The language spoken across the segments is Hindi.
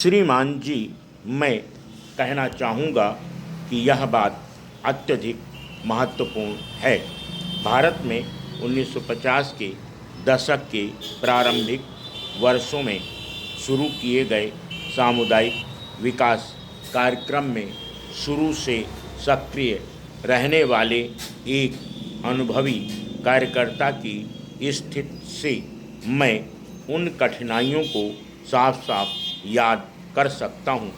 श्रीमान जी, मैं कहना चाहूँगा कि यह बात अत्यधिक महत्वपूर्ण है। भारत में 1950 के दशक के प्रारंभिक वर्षों में शुरू किए गए सामुदायिक विकास कार्यक्रम में शुरू से सक्रिय रहने वाले एक अनुभवी कार्यकर्ता की स्थिति से मैं उन कठिनाइयों को साफ साफ याद कर सकता हूँ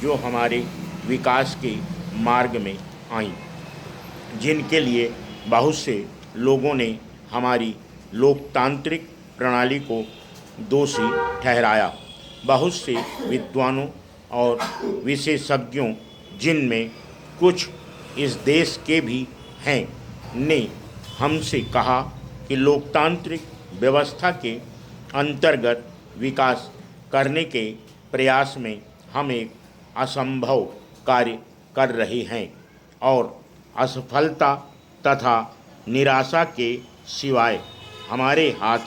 जो हमारे विकास के मार्ग में आईं, जिनके लिए बहुत से लोगों ने हमारी लोकतांत्रिक प्रणाली को दोषी ठहराया। बहुत से विद्वानों और विशेषज्ञों, जिनमें कुछ इस देश के भी हैं, ने हमसे कहा कि लोकतांत्रिक व्यवस्था के अंतर्गत विकास करने के प्रयास में हम एक असंभव कार्य कर रहे हैं और असफलता तथा निराशा के सिवाय हमारे हाथ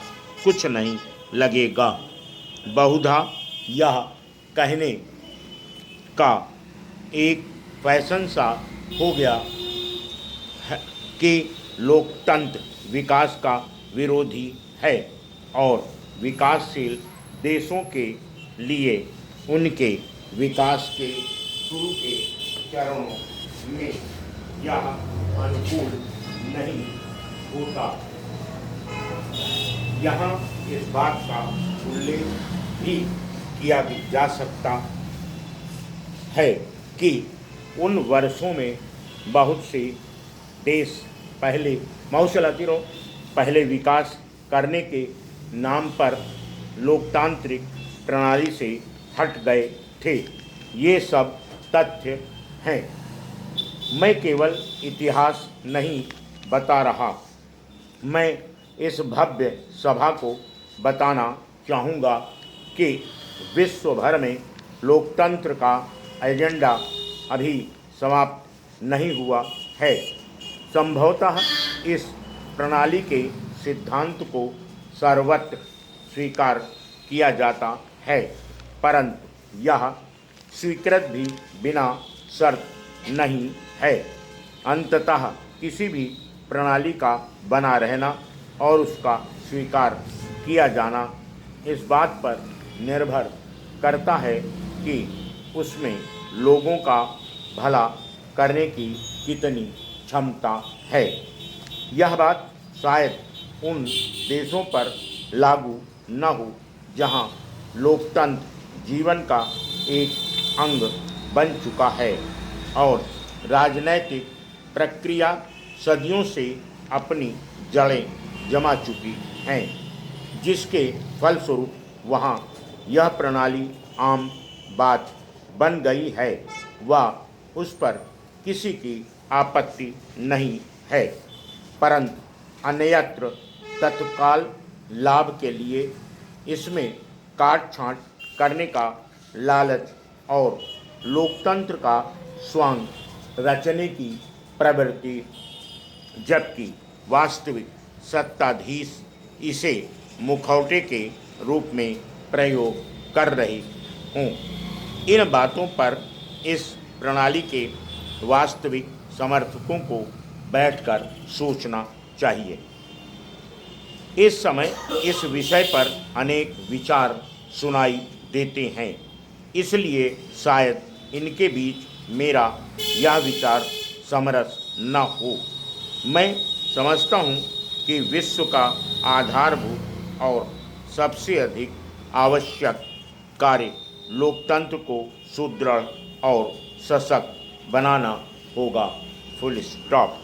कुछ नहीं लगेगा। बहुधा यह कहने का एक फैशन सा हो गया है कि लोकतंत्र विकास का विरोधी है और विकासशील देशों के लिए उनके विकास के शुरू के चरणों में यह अनुकूल नहीं होता। यहाँ इस बात का उल्लेख भी किया जा सकता है कि उन वर्षों में बहुत से देश पहले विकास करने के नाम पर लोकतांत्रिक प्रणाली से हट गए थे। ये सब तथ्य हैं। मैं केवल इतिहास नहीं बता रहा, मैं इस भव्य सभा को बताना चाहूँगा कि विश्व भर में लोकतंत्र का एजेंडा अभी समाप्त नहीं हुआ है। संभवतः इस प्रणाली के सिद्धांत को सर्वत्र स्वीकार किया जाता है, परंतु यह स्वीकृत भी बिना शर्त नहीं है। अंततः किसी भी प्रणाली का बना रहना और उसका स्वीकार किया जाना इस बात पर निर्भर करता है कि उसमें लोगों का भला करने की कितनी क्षमता है। यह बात शायद उन देशों पर लागू न हो जहां लोकतंत्र जीवन का एक अंग बन चुका है और राजनैतिक प्रक्रिया सदियों से अपनी जड़ें जमा चुकी हैं, जिसके फलस्वरूप वहां यह प्रणाली आम बात बन गई है व उस पर किसी की आपत्ति नहीं है। परंतु अन्यत्र तत्काल लाभ के लिए इसमें काट छांट करने का लालच और लोकतंत्र का स्वांग रचने की प्रवृत्ति, जबकि वास्तविक सत्ताधीश इसे मुखौटे के रूप में प्रयोग कर रहे हों। इन बातों पर इस प्रणाली के वास्तविक समर्थकों को बैठकर सोचना चाहिए। इस समय इस विषय पर अनेक विचार सुनाई देते हैं, इसलिए शायद इनके बीच मेरा यह विचार समरस न हो। मैं समझता हूँ कि विश्व का आधारभूत और सबसे अधिक आवश्यक कार्य लोकतंत्र को सुदृढ़ और सशक्त बनाना होगा। Full stop.